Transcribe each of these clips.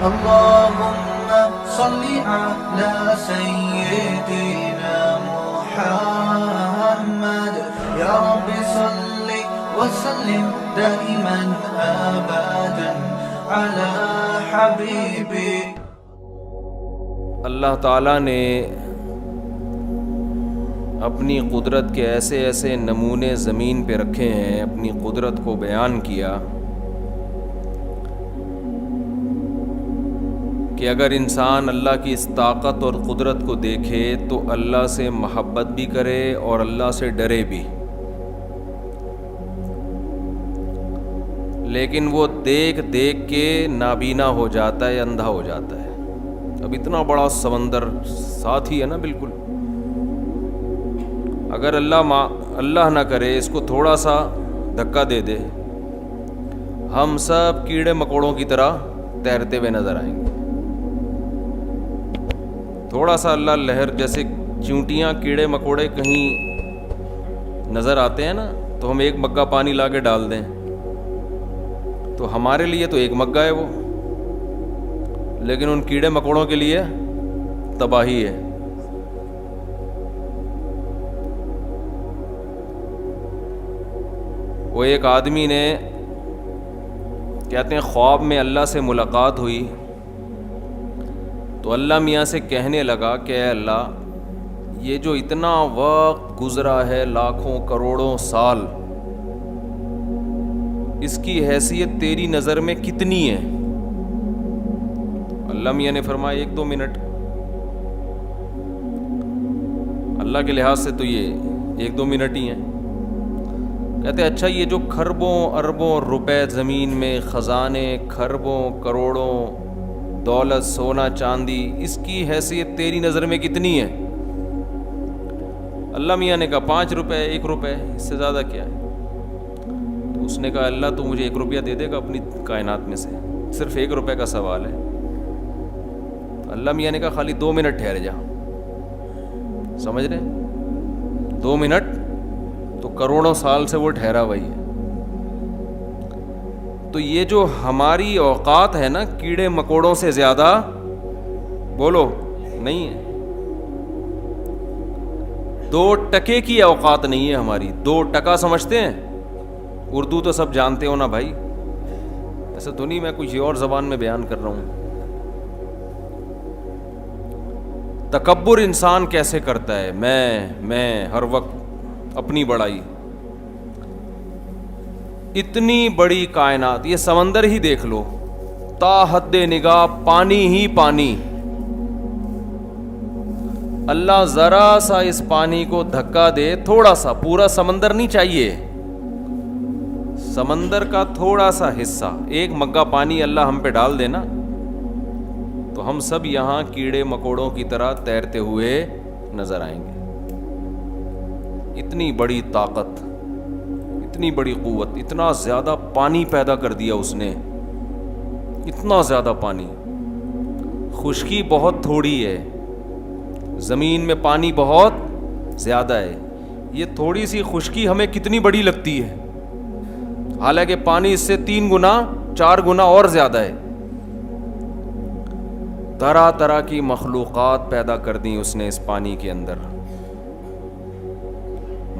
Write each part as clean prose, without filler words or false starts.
اللهم صل على سيدنا محمد يا رب صل وسلم دائما أبدا على حبيبك. اللہ تعالیٰ نے اپنی قدرت کے ایسے ایسے نمونے زمین پہ رکھے ہیں، اپنی قدرت کو بیان کیا کہ اگر انسان اللہ کی اس طاقت اور قدرت کو دیکھے تو اللہ سے محبت بھی کرے اور اللہ سے ڈرے بھی، لیکن وہ دیکھ دیکھ کے نابینا ہو جاتا ہے، اندھا ہو جاتا ہے. اب اتنا بڑا سمندر ساتھ ہی ہے نا بالکل. اگر اللہ نہ کرے اس کو تھوڑا سا دھکا دے دے، ہم سب کیڑے مکوڑوں کی طرح تیرتے ہوئے نظر آئیں گے. تھوڑا سا اللہ لہر، جیسے چیونٹیاں کیڑے مکوڑے کہیں نظر آتے ہیں نا، تو ہم ایک مگا پانی لا کے ڈال دیں تو ہمارے لیے تو ایک مگا ہے وہ، لیکن ان کیڑے مکوڑوں کے لیے تباہی ہے. وہ ایک آدمی نے، کہتے ہیں خواب میں اللہ سے ملاقات ہوئی تو اللہ میاں سے کہنے لگا کہ اے اللہ، یہ جو اتنا وقت گزرا ہے، لاکھوں کروڑوں سال، اس کی حیثیت تیری نظر میں کتنی ہے؟ اللہ میاں نے فرمایا 1-2 منٹ. اللہ کے لحاظ سے تو یہ 1-2 منٹ ہی ہیں. کہتے ہیں اچھا، یہ جو کھربوں اربوں روپے زمین میں، خزانے خربوں کروڑوں، دولت سونا چاندی، اس کی حیثیت تیری نظر میں کتنی ہے؟ اللہ میاں نے کہا 5 روپے، 1 روپے، اس سے زیادہ کیا ہے؟ تو اس نے کہا اللہ تو مجھے 1 روپیہ دے دے گا اپنی کائنات میں سے، صرف 1 روپے کا سوال ہے. اللہ میاں نے کہا خالی 2 منٹ ٹھہر جا. سمجھ رہے ہیں؟ 2 منٹ تو کروڑوں سال سے وہ ٹھہرا وہی ہے. تو یہ جو ہماری اوقات ہے نا، کیڑے مکوڑوں سے زیادہ بولو نہیں ہے. 2 ٹکے کی اوقات نہیں ہے ہماری. 2 ٹکا سمجھتے ہیں؟ اردو تو سب جانتے ہو نا بھائی، ایسا تو نہیں میں کچھ اور زبان میں بیان کر رہا ہوں. تکبر انسان کیسے کرتا ہے، میں ہر وقت اپنی بڑائی. اتنی بڑی کائنات، یہ سمندر ہی دیکھ لو، تا حد نگاہ پانی ہی پانی. اللہ ذرا سا اس پانی کو دھکا دے، تھوڑا سا، پورا سمندر نہیں چاہیے، سمندر کا تھوڑا سا حصہ، 1 مگا پانی اللہ ہم پہ ڈال دینا تو ہم سب یہاں کیڑے مکوڑوں کی طرح تیرتے ہوئے نظر آئیں گے. اتنی بڑی طاقت، اتنی بڑی قوت، اتنا زیادہ پانی پیدا کر دیا اس نے، اتنا زیادہ پانی. خشکی بہت تھوڑی ہے، زمین میں پانی بہت زیادہ ہے. یہ تھوڑی سی خشکی ہمیں کتنی بڑی لگتی ہے، حالانکہ پانی اس سے 3 گنا 4 گنا اور زیادہ ہے. طرح طرح کی مخلوقات پیدا کر دیں اس نے اس پانی کے اندر.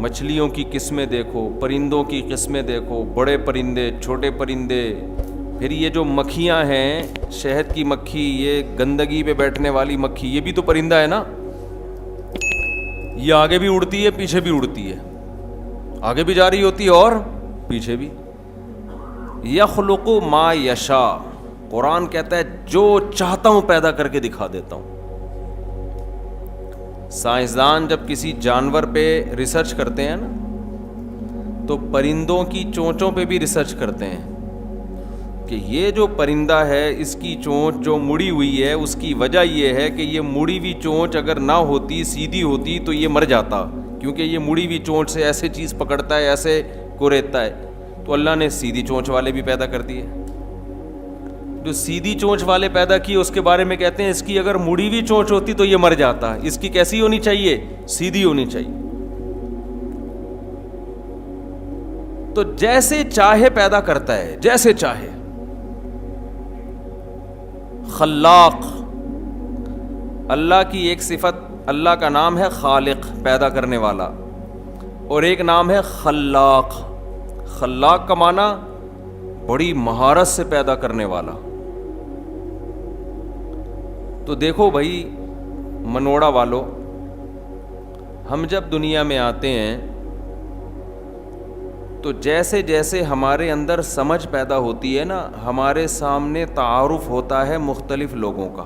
مچھلیوں کی قسمیں دیکھو، پرندوں کی قسمیں دیکھو، بڑے پرندے چھوٹے پرندے. پھر یہ جو مکھیاں ہیں، شہد کی مکھی، یہ گندگی پہ بیٹھنے والی مکھی، یہ بھی تو پرندہ ہے نا. یہ آگے بھی اڑتی ہے پیچھے بھی اڑتی ہے، آگے بھی جا رہی ہوتی ہے اور پیچھے بھی. یخلق ما یشاء، قرآن کہتا ہے جو چاہتا ہوں پیدا کر کے دکھا دیتا ہوں. سائنسدان جب کسی جانور پہ ریسرچ کرتے ہیں نا، تو پرندوں کی چونچوں پہ بھی ریسرچ کرتے ہیں کہ یہ جو پرندہ ہے اس کی چونچ جو مڑی ہوئی ہے، اس کی وجہ یہ ہے کہ یہ مڑی ہوئی چونچ اگر نہ ہوتی، سیدھی ہوتی، تو یہ مر جاتا، کیونکہ یہ مڑی ہوئی چونچ سے ایسے چیز پکڑتا ہے، ایسے کوریتا ہے. تو اللہ نے سیدھی چونچ والے بھی پیدا کر دیے. جو سیدھی چونچ والے پیدا کیے اس کے بارے میں کہتے ہیں اس کی اگر مڑی ہوئی چونچ ہوتی تو یہ مر جاتا، اس کی کیسی ہونی چاہیے؟ سیدھی ہونی چاہیے. تو جیسے چاہے پیدا کرتا ہے، جیسے چاہے. خلاق. اللہ کی ایک صفت، اللہ کا نام ہے خالق، پیدا کرنے والا، اور ایک نام ہے خلاق. خلاق کا معنی بڑی مہارت سے پیدا کرنے والا. تو دیکھو بھائی منوڑا والو، ہم جب دنیا میں آتے ہیں تو جیسے جیسے ہمارے اندر سمجھ پیدا ہوتی ہے نا، ہمارے سامنے تعارف ہوتا ہے مختلف لوگوں کا،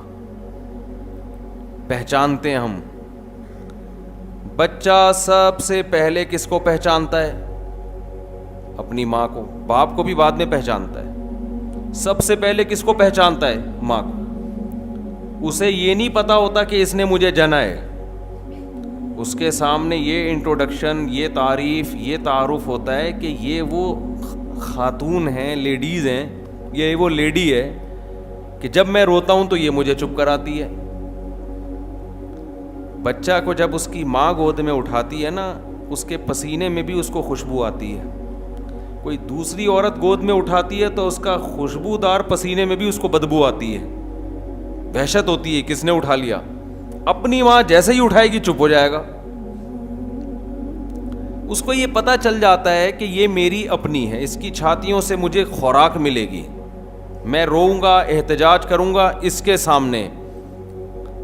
پہچانتے ہیں ہم. بچہ سب سے پہلے کس کو پہچانتا ہے؟ اپنی ماں کو. باپ کو بھی بعد میں پہچانتا ہے. سب سے پہلے کس کو پہچانتا ہے؟ ماں کو. اسے یہ نہیں پتا ہوتا کہ اس نے مجھے جنا ہے. اس کے سامنے یہ انٹروڈکشن، یہ تعریف، یہ تعارف ہوتا ہے کہ یہ وہ خاتون ہیں، لیڈیز ہیں، یہ وہ لیڈی ہے کہ جب میں روتا ہوں تو یہ مجھے چپ کراتی ہے. بچہ کو جب اس کی ماں گود میں اٹھاتی ہے نا، اس کے پسینے میں بھی اس کو خوشبو آتی ہے. کوئی دوسری عورت گود میں اٹھاتی ہے تو اس کا خوشبودار پسینے میں بھی اس کو بدبو آتی ہے. وحشت ہوتی ہے کس نے اٹھا لیا. اپنی ماں جیسے ہی اٹھائے گی چپ ہو جائے گا. اس کو یہ پتہ چل جاتا ہے کہ یہ میری اپنی ہے، اس کی چھاتیوں سے مجھے خوراک ملے گی. میں روؤں گا، احتجاج کروں گا اس کے سامنے.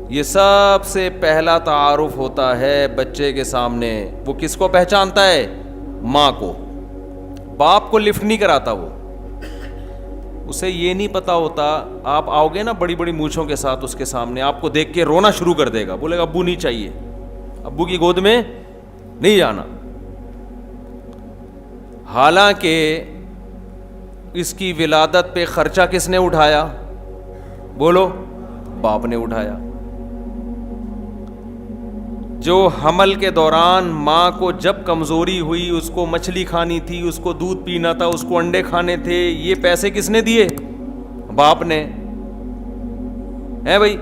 یہ سب سے پہلا تعارف ہوتا ہے بچے کے سامنے. وہ کس کو پہچانتا ہے؟ ماں کو. باپ کو لفٹ نہیں کراتا. وہ اسے یہ نہیں پتا ہوتا. آپ آؤ گے نا بڑی بڑی مونچھوں کے ساتھ اس کے سامنے، آپ کو دیکھ کے رونا شروع کر دے گا، بولے گا ابو نہیں چاہیے، ابو کی گود میں نہیں جانا. حالانکہ اس کی ولادت پہ خرچہ کس نے اٹھایا؟ بولو، باپ نے اٹھایا. جو حمل کے دوران ماں کو جب کمزوری ہوئی، اس کو مچھلی کھانی تھی، اس کو دودھ پینا تھا، اس کو انڈے کھانے تھے، یہ پیسے کس نے دیے؟ باپ نے. ہے بھائی.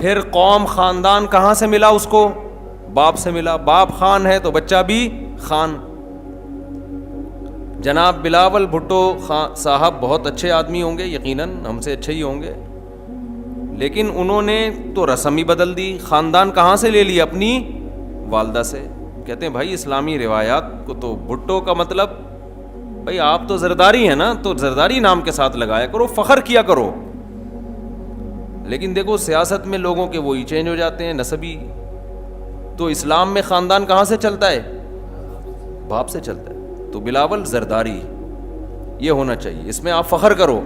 پھر قوم خاندان کہاں سے ملا اس کو؟ باپ سے ملا. باپ خان ہے تو بچہ بھی خان. جناب بلاول بھٹو صاحب بہت اچھے آدمی ہوں گے، یقیناً ہم سے اچھے ہی ہوں گے، لیکن انہوں نے تو رسم ہی بدل دی. خاندان کہاں سے لے لی؟ اپنی والدہ سے. کہتے ہیں بھائی اسلامی روایات کو تو بھٹو کا مطلب، بھائی آپ تو زرداری ہیں نا، تو زرداری نام کے ساتھ لگایا کرو، فخر کیا کرو. لیکن دیکھو سیاست میں لوگوں کے وہی چینج ہو جاتے ہیں، نسبی. تو اسلام میں خاندان کہاں سے چلتا ہے؟ باپ سے چلتا ہے. تو بلاول زرداری یہ ہونا چاہیے، اس میں آپ فخر کرو.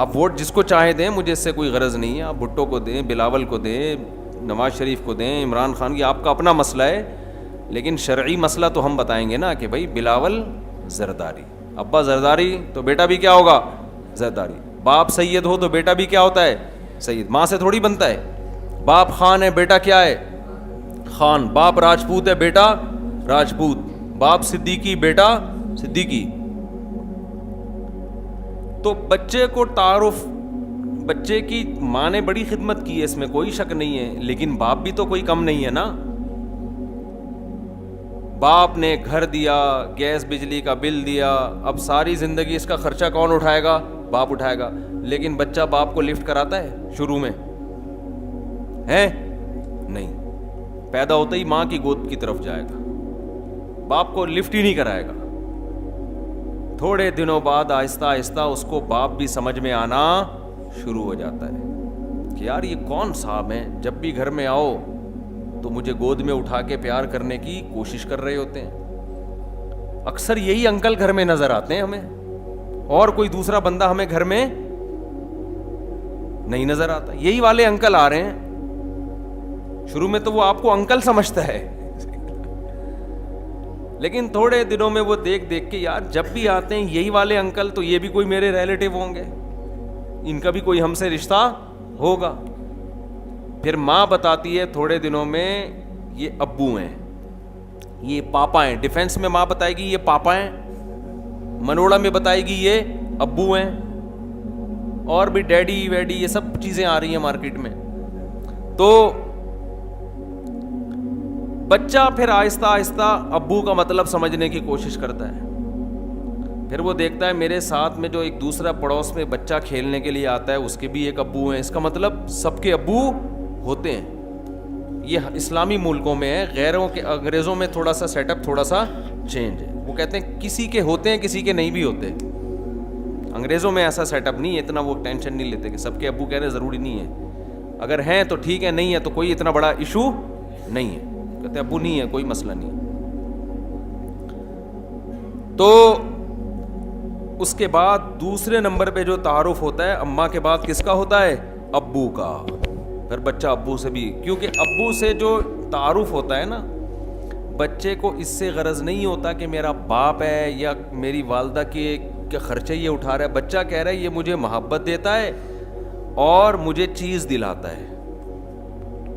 آپ ووٹ جس کو چاہے دیں، مجھے اس سے کوئی غرض نہیں ہے. آپ بھٹو کو دیں، بلاول کو دیں، نواز شریف کو دیں، عمران خان کی، آپ کا اپنا مسئلہ ہے. لیکن شرعی مسئلہ تو ہم بتائیں گے نا کہ بھائی بلاول زرداری، ابا زرداری تو بیٹا بھی کیا ہوگا؟ زرداری. باپ سید ہو تو بیٹا بھی کیا ہوتا ہے؟ سید. ماں سے تھوڑی بنتا ہے. باپ خان ہے، بیٹا کیا ہے؟ خان. باپ راجپوت ہے، بیٹا راجپوت. باپ صدیقی، بیٹا صدیقی. تو بچے کو تعارف، بچے کی ماں نے بڑی خدمت کی ہے، اس میں کوئی شک نہیں ہے، لیکن باپ بھی تو کوئی کم نہیں ہے نا. باپ نے گھر دیا، گیس بجلی کا بل دیا، اب ساری زندگی اس کا خرچہ کون اٹھائے گا؟ باپ اٹھائے گا. لیکن بچہ باپ کو لفٹ کراتا ہے شروع میں؟ ہے نہیں. پیدا ہوتے ہی ماں کی گود کی طرف جائے گا، باپ کو لفٹ ہی نہیں کرائے گا. تھوڑے دنوں بعد آہستہ آہستہ اس کو باپ بھی سمجھ میں آنا شروع ہو جاتا ہے کہ یار یہ کون صاحب ہیں، جب بھی گھر میں آؤ تو مجھے گود میں اٹھا کے پیار کرنے کی کوشش کر رہے ہوتے ہیں. اکثر یہی انکل گھر میں نظر آتے ہیں ہمیں، اور کوئی دوسرا بندہ ہمیں گھر میں نہیں نظر آتا. یہی والے انکل آ رہے ہیں. شروع میں تو وہ آپ کو انکل سمجھتا ہے، لیکن تھوڑے دنوں میں وہ دیکھ کے یار جب بھی آتے ہیں یہی والے انکل، تو یہ بھی کوئی میرے ریلیٹیو ہوں گے، ان کا بھی کوئی ہم سے رشتہ ہوگا. پھر ماں بتاتی ہے تھوڑے دنوں میں یہ ابو ہیں، یہ پاپا ہیں. ڈیفنس میں ماں بتائے گی یہ پاپا ہیں، منوڑا میں بتائے گی یہ ابو ہیں، اور بھی ڈیڈی ویڈی یہ سب چیزیں آ رہی ہیں مارکیٹ میں. تو بچہ پھر آہستہ آہستہ ابو کا مطلب سمجھنے کی کوشش کرتا ہے. پھر وہ دیکھتا ہے میرے ساتھ میں جو ایک دوسرا پڑوس میں بچہ کھیلنے کے لیے آتا ہے اس کے بھی ایک ابو ہیں, اس کا مطلب سب کے ابو ہوتے ہیں. یہ اسلامی ملکوں میں ہے, غیروں کے انگریزوں میں تھوڑا سا سیٹ اپ تھوڑا سا چینج ہے. وہ کہتے ہیں کسی کے ہوتے ہیں کسی کے نہیں بھی ہوتے. انگریزوں میں ایسا سیٹ اپ نہیں ہے, اتنا وہ ٹینشن نہیں لیتے کہ سب کے ابو کہنے ضروری نہیں ہے, اگر ہیں تو ٹھیک ہے, نہیں ہے تو کوئی اتنا بڑا ایشو نہیں ہے. کہتے ابو نہیں ہے کوئی مسئلہ نہیں ہے. تو اس کے بعد دوسرے نمبر پہ جو تعارف ہوتا ہے اماں کے بعد کس کا ہوتا ہے؟ ابو کا. پھر بچہ ابو سے بھی, کیونکہ ابو سے جو تعارف ہوتا ہے نا, بچے کو اس سے غرض نہیں ہوتا کہ میرا باپ ہے یا میری والدہ کے خرچے یہ اٹھا رہا ہے. بچہ کہہ رہا ہے یہ مجھے محبت دیتا ہے اور مجھے چیز دلاتا ہے,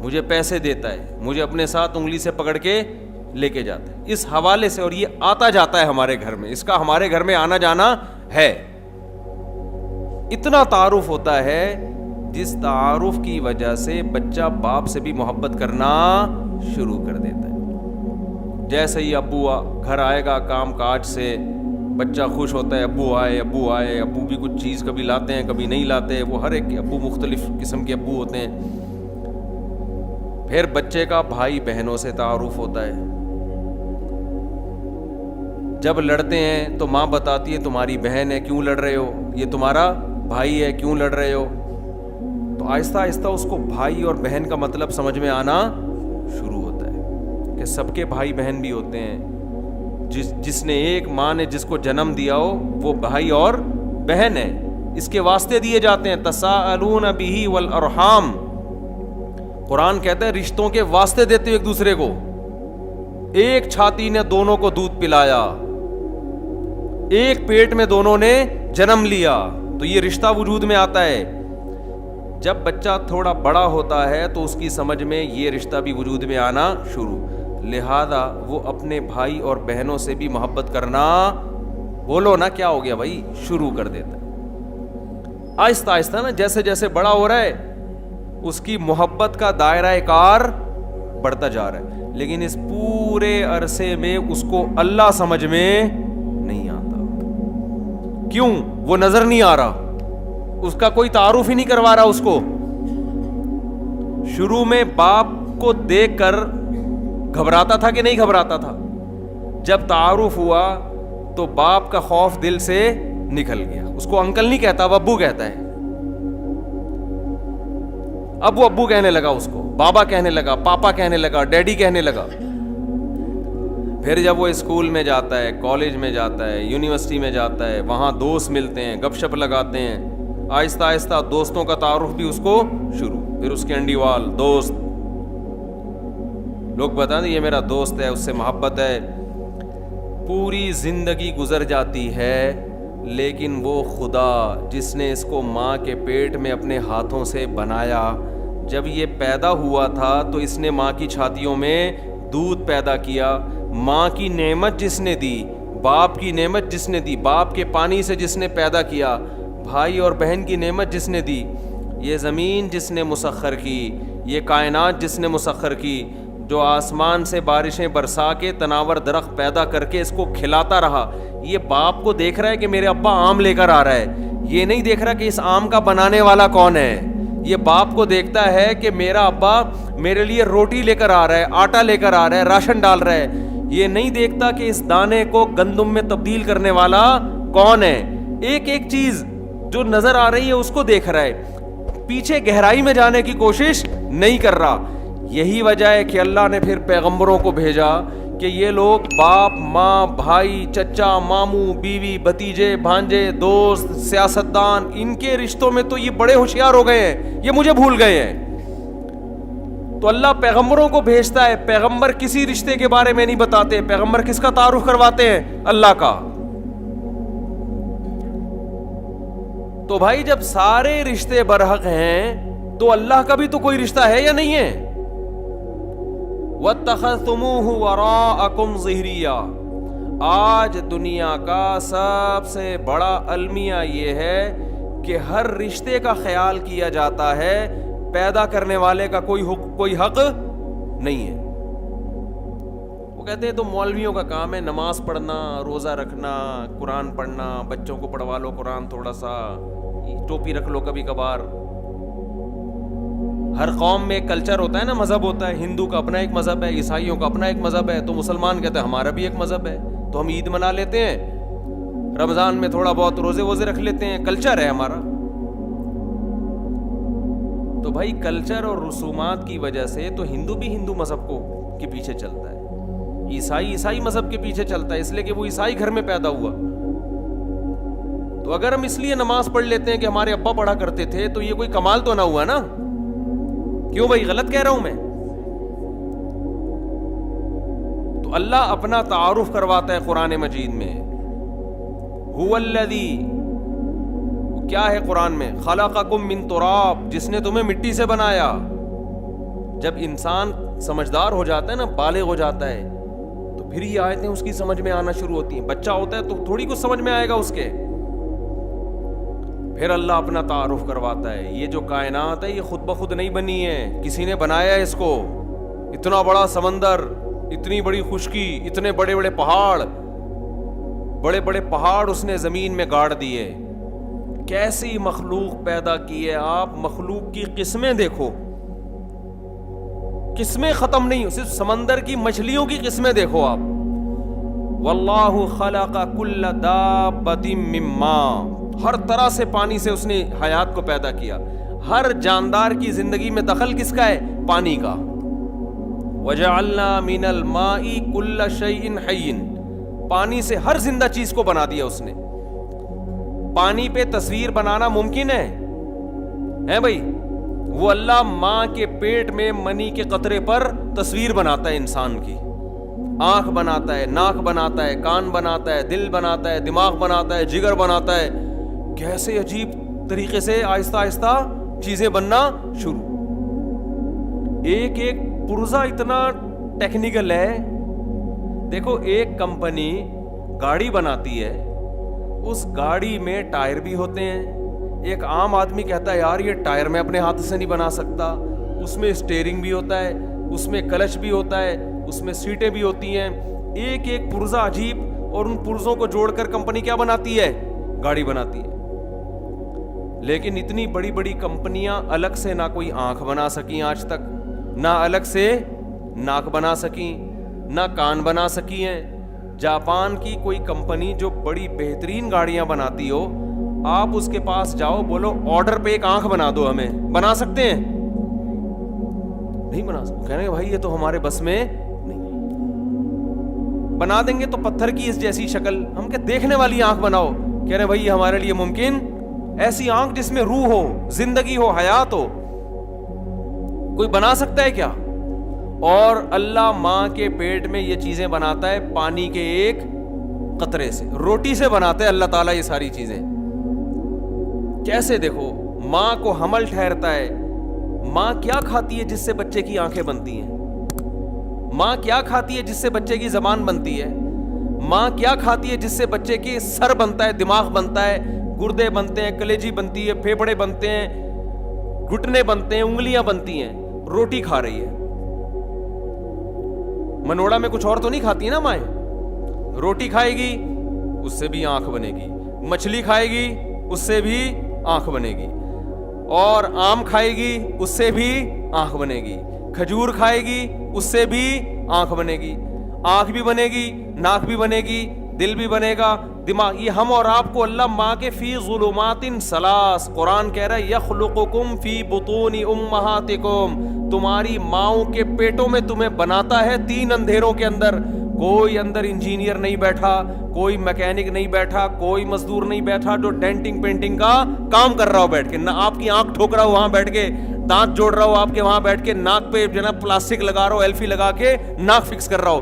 مجھے پیسے دیتا ہے, مجھے اپنے ساتھ انگلی سے پکڑ کے لے کے جاتا ہے. اس حوالے سے, اور یہ آتا جاتا ہے ہمارے گھر میں, اس کا ہمارے گھر میں آنا جانا ہے. اتنا تعارف ہوتا ہے جس تعارف کی وجہ سے بچہ باپ سے بھی محبت کرنا شروع کر دیتا ہے. جیسے ہی ابو گھر آئے گا کام کاج سے, بچہ خوش ہوتا ہے ابو آئے ابو آئے. ابو بھی کچھ چیز کبھی لاتے ہیں کبھی نہیں لاتے, وہ ہر ایک ابو مختلف قسم کے ابو ہوتے ہیں. پھر بچے کا بھائی بہنوں سے تعارف ہوتا ہے. جب لڑتے ہیں تو ماں بتاتی ہے تمہاری بہن ہے کیوں لڑ رہے ہو, یہ تمہارا بھائی ہے کیوں لڑ رہے ہو. تو آہستہ آہستہ اس کو بھائی اور بہن کا مطلب سمجھ میں آنا شروع ہوتا ہے کہ سب کے بھائی بہن بھی ہوتے ہیں. جس نے ایک ماں نے جس کو جنم دیا ہو وہ بھائی اور بہن ہے, اس کے واسطے دیے جاتے ہیں. تساءلون بہ والارحام, قرآن کہتا ہے رشتوں کے واسطے دیتے ہو ایک دوسرے کو. ایک چھاتی نے دونوں کو دودھ پلایا, ایک پیٹ میں دونوں نے جنم لیا, تو یہ رشتہ وجود میں آتا ہے. جب بچہ تھوڑا بڑا ہوتا ہے تو اس کی سمجھ میں یہ رشتہ بھی وجود میں آنا شروع, لہذا وہ اپنے بھائی اور بہنوں سے بھی محبت کرنا, بولو نا کیا ہو گیا بھائی, شروع کر دیتا ہے. آہستہ آہستہ نا جیسے جیسے بڑا ہو رہا ہے اس کی محبت کا دائرہ کار بڑھتا جا رہا ہے. لیکن اس پورے عرصے میں اس کو اللہ سمجھ میں نہیں آتا. کیوں؟ وہ نظر نہیں آ رہا, اس کا کوئی تعارف ہی نہیں کروا رہا اس کو. شروع میں باپ کو دیکھ کر گھبراتا تھا کہ نہیں گھبراتا تھا, جب تعارف ہوا تو باپ کا خوف دل سے نکل گیا. اس کو انکل نہیں کہتا, وہ ابو کہتا ہے. اب وہ ابو کہنے لگا, اس کو بابا کہنے لگا, پاپا کہنے لگا, ڈیڈی کہنے لگا. پھر جب وہ اسکول میں جاتا ہے, کالج میں جاتا ہے, یونیورسٹی میں جاتا ہے, وہاں دوست ملتے ہیں, گپ شپ لگاتے ہیں, آہستہ آہستہ دوستوں کا تعارف بھی اس کو شروع. پھر اس کے انڈیوال دوست, لوگ بتائیں یہ میرا دوست ہے, اس سے محبت ہے. پوری زندگی گزر جاتی ہے, لیکن وہ خدا جس نے اس کو ماں کے پیٹ میں اپنے ہاتھوں سے بنایا, جب یہ پیدا ہوا تھا تو اس نے ماں کی چھاتیوں میں دودھ پیدا کیا. ماں کی نعمت جس نے دی, باپ کی نعمت جس نے دی, باپ کے پانی سے جس نے پیدا کیا, بھائی اور بہن کی نعمت جس نے دی, یہ زمین جس نے مسخر کی, یہ کائنات جس نے مسخر کی, جو آسمان سے بارشیں برسا کے تناور درخت پیدا کر کے اس کو کھلاتا رہا. یہ باپ کو دیکھ رہا ہے کہ میرے ابا آم لے کر آ رہا ہے, یہ نہیں دیکھ رہا کہ اس آم کا بنانے والا کون ہے. یہ باپ کو دیکھتا ہے کہ میرا ابا میرے لیے روٹی لے کر آ رہا ہے, آٹا لے کر آ رہا ہے, راشن ڈال رہا ہے. یہ نہیں دیکھتا کہ اس دانے کو گندم میں تبدیل کرنے والا کون ہے. ایک ایک چیز جو نظر آ رہی ہے اس کو دیکھ رہا ہے, پیچھے گہرائی میں جانے کی کوشش نہیں کر رہا. یہی وجہ ہے کہ اللہ نے پھر پیغمبروں کو بھیجا کہ یہ لوگ باپ, ماں, بھائی, چچا, ماموں, بیوی, بھتیجے, بھانجے, دوست, سیاستدان, ان کے رشتوں میں تو یہ بڑے ہوشیار ہو گئے ہیں, یہ مجھے بھول گئے ہیں. تو اللہ پیغمبروں کو بھیجتا ہے, پیغمبر کسی رشتے کے بارے میں نہیں بتاتے. پیغمبر کس کا تعارف کرواتے ہیں؟ اللہ کا. تو بھائی جب سارے رشتے برحق ہیں تو اللہ کا بھی تو کوئی رشتہ ہے یا نہیں ہے؟ وَاتَّخَذْتُمُوهُ وَرَاءَكُمْ ظِهْرِيًّا, آج دنیا کا سب سے بڑا المیہ یہ ہے کہ ہر رشتے کا خیال کیا جاتا ہے, پیدا کرنے والے کا کوئی حق نہیں ہے. وہ کہتے ہیں تو مولویوں کا کام ہے نماز پڑھنا, روزہ رکھنا, قرآن پڑھنا, بچوں کو پڑھوا لو قرآن تھوڑا سا, ٹوپی رکھ لو کبھی کبھار. ہر قوم میں ایک کلچر ہوتا ہے نا, مذہب ہوتا ہے. ہندو کا اپنا ایک مذہب ہے, عیسائیوں کا اپنا ایک مذہب ہے, تو مسلمان کہتے ہیں ہمارا بھی ایک مذہب ہے, تو ہم عید منا لیتے ہیں, رمضان میں تھوڑا بہت روزے ووزے رکھ لیتے ہیں, کلچر ہے ہمارا. تو بھائی کلچر اور رسومات کی وجہ سے تو ہندو بھی ہندو مذہب کو کے پیچھے چلتا ہے, عیسائی مذہب کے پیچھے چلتا ہے, اس لیے کہ وہ عیسائی گھر میں پیدا ہوا. تو اگر ہم اس لیے نماز پڑھ لیتے ہیں کہ ہمارے ابا پڑھا کرتے تھے, تو یہ کوئی کمال تو نہ ہوا نا. کیوں بھائی, غلط کہہ رہا ہوں میں؟ تو اللہ اپنا تعارف کرواتا ہے قرآن مجید میں. هو الذی, کیا ہے قرآن میں, خلقکم من تراب, جس نے تمہیں مٹی سے بنایا. جب انسان سمجھدار ہو جاتا ہے نا, بالغ ہو جاتا ہے, تو پھر یہ آیتیں اس کی سمجھ میں آنا شروع ہوتی ہیں. بچہ ہوتا ہے تو تھوڑی کچھ سمجھ میں آئے گا اس کے. پھر اللہ اپنا تعارف کرواتا ہے. یہ جو کائنات ہے یہ خود بخود نہیں بنی ہے, کسی نے بنایا ہے اس کو. اتنا بڑا سمندر, اتنی بڑی خشکی, اتنے بڑے بڑے پہاڑ اس نے زمین میں گاڑ دیے. کیسی مخلوق پیدا کی ہے آپ, مخلوق کی قسمیں دیکھو, قسمیں ختم نہیں, صرف سمندر کی مچھلیوں کی قسمیں دیکھو آپ. واللہ خلق کل دابۃ من ماء, ہر طرح سے پانی سے اس نے حیات کو پیدا کیا. ہر جاندار کی زندگی میں دخل کس کا ہے؟ پانی کا. وجعلنا من الماء کل شیء حی, پانی سے ہر زندہ چیز کو بنا دیا اس نے. پانی پہ تصویر بنانا ممکن ہے بھائی؟ وہ اللہ ماں کے پیٹ میں منی کے قطرے پر تصویر بناتا ہے انسان کی. آنکھ بناتا ہے, ناک بناتا ہے, کان بناتا ہے, دل بناتا ہے, دماغ بناتا ہے, جگر بناتا ہے. کیسے عجیب طریقے سے آہستہ آہستہ چیزیں بننا شروع. ایک پرزہ اتنا ٹیکنیکل ہے. دیکھو ایک کمپنی گاڑی بناتی ہے, اس گاڑی میں ٹائر بھی ہوتے ہیں. ایک عام آدمی کہتا ہے یار یہ ٹائر میں اپنے ہاتھ سے نہیں بنا سکتا. اس میں اسٹیئرنگ بھی ہوتا ہے, اس میں کلچ بھی ہوتا ہے, اس میں سیٹیں بھی ہوتی ہیں. ایک پرزہ عجیب, اور ان پرزوں کو جوڑ کر کمپنی کیا بناتی ہے؟ گاڑی بناتی ہے. لیکن اتنی بڑی بڑی کمپنیاں الگ سے نہ کوئی آنکھ بنا سکیں آج تک, نہ الگ سے ناک بنا سکیں, نہ کان بنا سکی ہیں. جاپان کی کوئی کمپنی جو بڑی بہترین گاڑیاں بناتی ہو, آپ اس کے پاس جاؤ, بولو آرڈر پہ ایک آنکھ بنا دو, ہمیں بنا سکتے ہیں؟ نہیں بنا سکتے. کہنے بھائی یہ تو ہمارے بس میں نہیں. بنا دیں گے تو پتھر کی اس جیسی شکل, ہم کہ دیکھنے والی آنکھ بناؤ. کہہ رہے بھائی یہ ہمارے لیے ممکن, ایسی آنکھ جس میں روح ہو, زندگی ہو, حیات ہو, کوئی بنا سکتا ہے کیا؟ اور اللہ ماں کے پیٹ میں یہ چیزیں بناتا ہے پانی کے ایک قطرے سے, روٹی سے بناتا ہے اللہ تعالیٰ یہ ساری چیزیں. کیسے دیکھو, ماں کو حمل ٹھہرتا ہے. ماں کیا کھاتی ہے جس سے بچے کی آنکھیں بنتی ہیں؟ ماں کیا کھاتی ہے جس سے بچے کی زبان بنتی ہے؟ ماں کیا کھاتی ہے جس سے بچے کی سر بنتا ہے, دماغ بنتا ہے, گردے بنتے ہیں, کلیجی بنتی ہے, پھیپھڑے بنتے ہیں, گھٹنے بنتے ہیں, انگلیاں بنتی ہیں. روٹی کھا رہی ہے. منوڑا میں کچھ اور تو نہیں کھاتی نا مائیں. روٹی کھائے گی اس سے بھی آنکھ بنے گی, مچھلی کھائے گی اس سے بھی آنکھ بنے گی, اور آم کھائے گی اس سے بھی آنکھ بنے گی, کھجور کھائے گی اس سے بھی آنکھ بنے گی. آنکھ بھی بنے گی, ناک بھی بنے گی, دل بھی بنے گا, دماغ. یہ ہم اور آپ کو اللہ ماں کے فی ظلمات ثلاث, قرآن کہہ رہا ہے یخلقکم فی بطون امہاتکم, تمہاری ماؤں کے پیٹوں میں تمہیں بناتا ہے 3 اندھیروں کے اندر. کوئی اندر انجینئر نہیں بیٹھا, کوئی میکینک نہیں بیٹھا, کوئی مزدور نہیں بیٹھا جو ڈینٹنگ پینٹنگ کا کام کر رہا ہو بیٹھ کے. نہ آپ کی آنکھ ٹھوک رہا ہو وہاں بیٹھ کے, دانت جوڑ رہا ہو آپ کے وہاں بیٹھ کے, ناک پہ جناب پلاسٹک لگا رہا ہو, ایلفی لگا کے ناک فکس کر رہا ہو.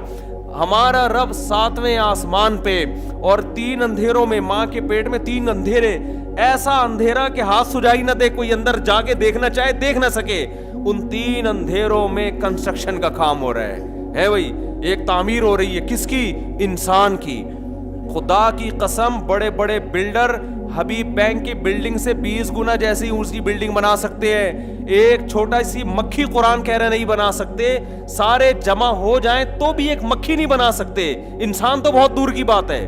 ہمارا رب 7ویں آسمان پہ, اور 3 اندھیروں میں, ماں کے پیٹ میں 3 اندھیرے, ایسا اندھیرا کہ ہاتھ سجائی نہ دے, کوئی اندر جا کے دیکھنا چاہے دیکھ نہ سکے. ان 3 اندھیروں میں کنسٹرکشن کا کام ہو رہا ہے بھائی. ایک تعمیر ہو رہی ہے, کس کی؟ انسان کی. خدا کی قسم, بڑے بڑے بلڈر حبیب بینک کی بلڈنگ سے 20 گنا جیسی اونچی بلڈنگ بنا سکتے ہیں. ایک چھوٹا سی مکھی قرآن کہہ رہے نہیں بنا سکتے. سارے جمع ہو جائیں تو بھی ایک مکھی نہیں بنا سکتے. انسان تو بہت دور کی بات ہے.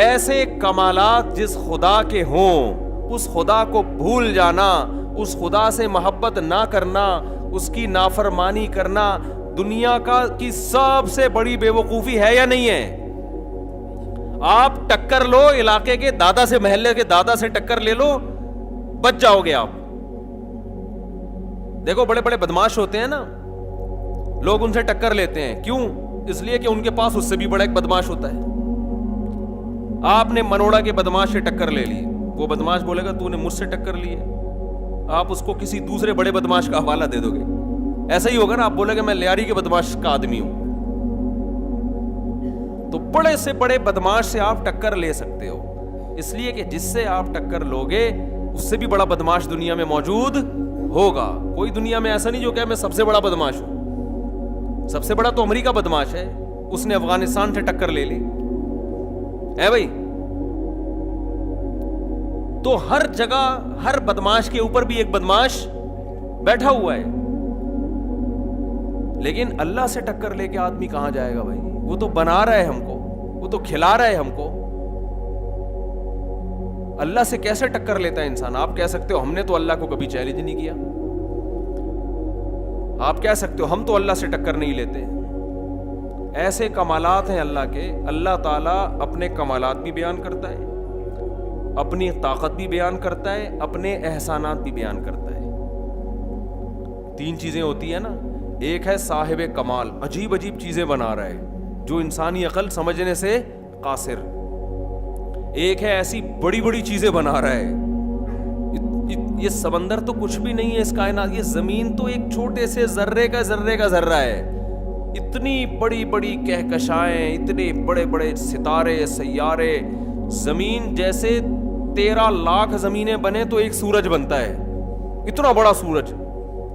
ایسے کمالات جس خدا کے ہوں, اس خدا کو بھول جانا, اس خدا سے محبت نہ کرنا, اس کی نافرمانی کرنا دنیا کی سب سے بڑی بے وقوفی ہے یا نہیں ہے؟ آپ ٹکر لو علاقے کے دادا سے, محلے کے دادا سے ٹکر لے لو, بچ جاؤ گے آپ. دیکھو بڑے بڑے بدماش ہوتے ہیں نا, لوگ ان سے ٹکر لیتے ہیں. کیوں؟ اس لیے کہ ان کے پاس اس سے بھی بڑا ایک بدماش ہوتا ہے. آپ نے منوڑا کے بدماش سے ٹکر لے لی, وہ بدماش بولے گا تو نے مجھ سے ٹکر لی ہے. آپ اس کو کسی دوسرے بڑے بدماش کا حوالہ دے دو گے. ایسا ہی ہوگا نا, آپ بولے گا میں لیاری کے بدماش کا آدمی ہوں. تو بڑے سے بڑے بدماش سے آپ ٹکر لے سکتے ہو, اس لیے کہ جس سے آپ ٹکر لوگے اس سے بھی بڑا بدماش دنیا میں موجود ہوگا. کوئی دنیا میں ایسا نہیں جو کہ میں سب سے بڑا بدماش ہوں. سب سے بڑا تو امریکہ بدماش ہے, اس نے افغانستان سے ٹکر لے لی ہے بھائی. تو ہر جگہ ہر بدماش کے اوپر بھی ایک بدماش بیٹھا ہوا ہے. لیکن اللہ سے ٹکر لے کے آدمی کہاں جائے گا بھائی؟ وہ تو بنا رہا ہے ہم کو, وہ تو کھلا رہا ہے ہم کو. اللہ سے کیسے ٹکر لیتا ہے انسان؟ آپ کہہ سکتے ہو ہم نے تو اللہ کو کبھی چیلنج نہیں کیا. آپ کہہ سکتے ہو ہم تو اللہ سے ٹکر نہیں لیتے. ایسے کمالات ہیں اللہ کے. اللہ تعالیٰ اپنے کمالات بھی بیان کرتا ہے, اپنی طاقت بھی بیان کرتا ہے, اپنے احسانات بھی بیان کرتا ہے. 3 چیزیں ہوتی ہیں نا. ایک ہے صاحب کمال, عجیب عجیب چیزیں بنا رہا ہے جو انسانی عقل سمجھنے سے قاصر. ایک ہے ایسی بڑی بڑی چیزیں بنا رہا ہے. یہ سمندر تو کچھ بھی نہیں ہے اس کائنات, یہ زمین تو ایک چھوٹے سے ذرے کا ذرہ ہے. اتنی بڑی بڑی کہکشائیں, اتنے بڑے بڑے ستارے سیارے. زمین جیسے 13 لاکھ زمینیں بنے تو ایک سورج بنتا ہے, اتنا بڑا سورج.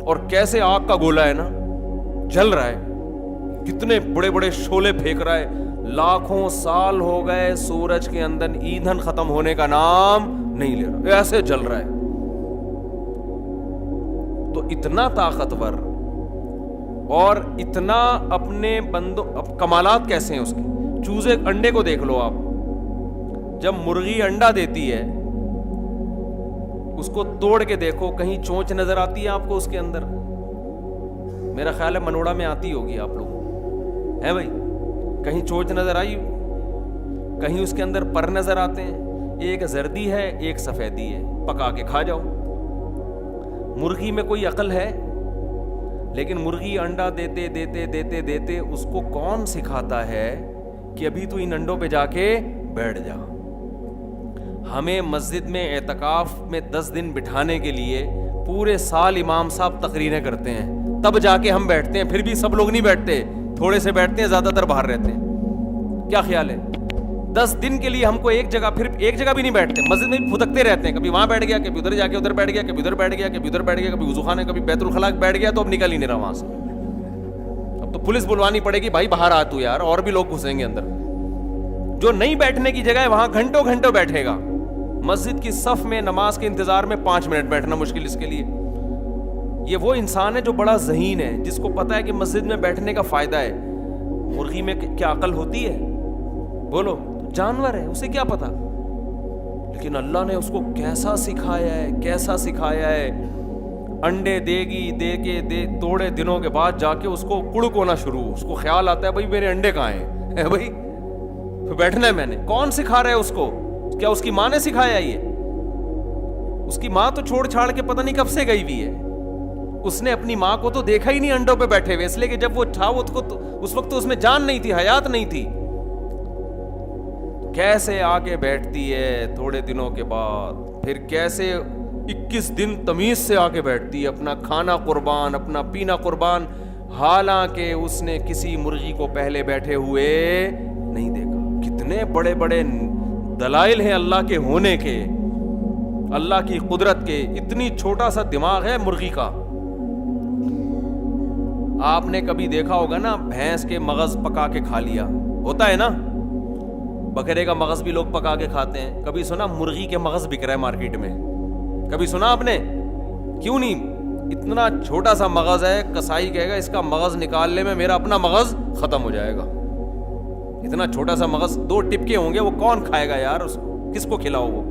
اور کیسے آگ کا گولا ہے نا, جل رہا ہے, کتنے بڑے بڑے شعلے پھینک رہا ہے. لاکھوں سال ہو گئے سورج کے اندر ایندھن ختم ہونے کا نام نہیں لے رہا, ایسے جل رہا ہے. تو اتنا طاقتور اور اتنا اپنے بندوں, کمالات کیسے ہیں اس کے. چوزے انڈے کو دیکھ لو آپ, جب مرغی انڈا دیتی ہے اس کو توڑ کے دیکھو, کہیں چونچ نظر آتی ہے آپ کو اس کے اندر؟ میرا خیال ہے منوڑا میں آتی ہوگی آپ لوگ, ہے بھائی؟ کہیں چونچ نظر آئی؟ کہیں اس کے اندر پر نظر آتے ہیں؟ ایک زردی ہے ایک سفیدی ہے, پکا کے کھا جاؤ. مرغی میں کوئی عقل ہے؟ لیکن مرغی انڈا دیتے دیتے دیتے دیتے اس کو کون سکھاتا ہے کہ ابھی تو ان انڈوں پہ جا کے بیٹھ جا. ہمیں مسجد میں اعتکاف میں 10 دن بٹھانے کے لیے پورے سال امام صاحب تقریریں کرتے ہیں, تب جا کے ہم بیٹھتے ہیں. پھر بھی سب لوگ نہیں بیٹھتے, تھوڑے سے بیٹھتے ہیں, زیادہ تر باہر رہتے ہیں. کیا خیال ہے؟ 10 دن کے لیے ہم کو ایک جگہ, پھر ایک جگہ بھی نہیں بیٹھتے, مسجد میں بھی پھدکتے رہتے ہیں. کبھی وہاں بیٹھ گیا, کبھی ادھر جا کے ادھر بیٹھ گیا, کبھی ادھر بیٹھ گیا, کبھی ادھر بیٹھ گیا, کبھی وضو خانے, کبھی بیت الخلاء بیٹھ گیا, تو اب نکل ہی نہیں رہا وہاں سے. اب تو پولیس بلوانی پڑے گی, بھائی باہر آ تو یار, اور بھی لوگ گھسیں گے اندر. جو نہیں بیٹھنے کی جگہ ہے وہاں گھنٹوں گھنٹوں بیٹھے گا. مسجد کی صف میں نماز کے انتظار میں 5 منٹ بیٹھنا مشکل اس کے لیے. یہ وہ انسان ہے جو بڑا ذہین ہے, جس کو پتا ہے کہ مسجد میں بیٹھنے کا فائدہ ہے. مرغی میں کیا عقل ہوتی ہے؟ بولو, جانور ہے, اسے کیا پتا. لیکن اللہ نے اس کو کیسا سکھایا ہے, کیسا سکھایا ہے. انڈے دے گی, دے کے تھوڑے دنوں کے بعد جا کے اس کو کڑک ہونا شروع, اس کو خیال آتا ہے بھائی میرے انڈے کہاں ہیں, بھائی بیٹھنا ہے میں نے. کون سکھا رہا ہے اس کو؟ کیا اس کی ماں نے سکھایا؟ یہ اس کی ماں تو چھوڑ چھاڑ کے پتہ نہیں کب سے گئی ہوئی ہے. اس نے اپنی ماں کو تو دیکھا ہی نہیں انڈوں پہ بیٹھے ہوئے, اس لیے کہ جب وہ تھا اس وقت تو اس میں جان نہیں تھی, حیات نہیں تھی. کیسے آگے بیٹھتی ہے تھوڑے دنوں کے بعد, پھر کیسے 21 دن تمیز سے آگے بیٹھتی ہے, اپنا کھانا قربان, اپنا پینا قربان, حالانکہ اس نے کسی مرغی کو پہلے بیٹھے ہوئے نہیں دیکھا. کتنے بڑے بڑے دلائل ہیں اللہ کے ہونے کے, اللہ کی قدرت کے. اتنی چھوٹا سا دماغ ہے مرغی کا. آپ نے کبھی دیکھا ہوگا نا بھینس کے مغز پکا کے کھا لیا, ہوتا ہے نا, بکرے کا مغز بھی لوگ پکا کے کھاتے ہیں. کبھی سنا مرغی کے مغز بک رہا ہے مارکیٹ میں؟ کبھی سنا آپ نے؟ کیوں نہیں؟ اتنا چھوٹا سا مغز ہے, کسائی کہے گا اس کا مغز نکالنے میں میرا اپنا مغز ختم ہو جائے گا. اتنا چھوٹا سا مغز, 2 ٹپکے ہوں گے, وہ کون کھائے گا یار, اس کو کس کو کھلاؤ؟ وہ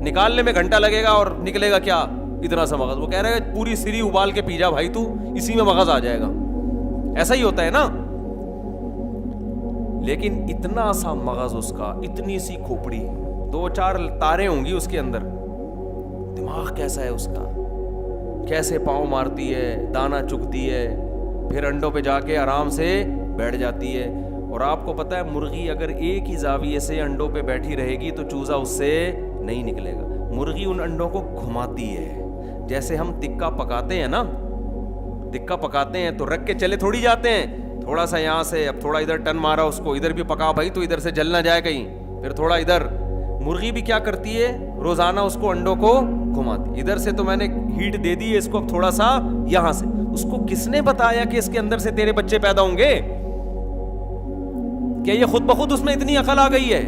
نکالنے میں گھنٹہ لگے گا اور نکلے گا کیا اتنا سا مغز. وہ کہہ رہا ہے پوری سری ابال کے پی جا بھائی تو, اسی میں مغز آ جائے گا. ایسا ہی ہوتا ہے نا. لیکن اتنا سا مغز اس کا, اتنی سی کھوپڑی, 2-4 تاریں ہوں گی اس کے اندر. دماغ کیسا ہے اس کا, کیسے پاؤں مارتی ہے, دانا چگتی ہے, پھر انڈوں پہ جا کے آرام سے بیٹھ جاتی ہے. اور آپ کو پتا ہے مرغی اگر ایک ہی زاویے سے انڈوں پہ بیٹھی رہے گی تو چوزا اس سے نہیں نکلے گا. مرغی ان انڈوں کو گھماتی ہے. جیسے ہم تکا پکاتے ہیں نا, تکا پکاتے ہیں تو رکھ کے چلے تھوڑی جاتے ہیں, تھوڑا سا یہاں سے, اب تھوڑا ادھر ٹن مارا اس کو, ادھر بھی پکا بھائی تو ادھر سے جل نہ جائے کہیں, پھر تھوڑا ادھر. مرغی بھی کیا کرتی ہے, روزانہ اس کو انڈوں کو گھماتی. ادھر سے تو میں نے ہیٹ دے دی ہے اس کو, اب تھوڑا سا یہاں سے. اس کو کس نے بتایا کہ اس کے اندر سے تیرے بچے پیدا ہوں گے؟ کیا یہ خود بخود اس میں اتنی عقل آ گئی ہے؟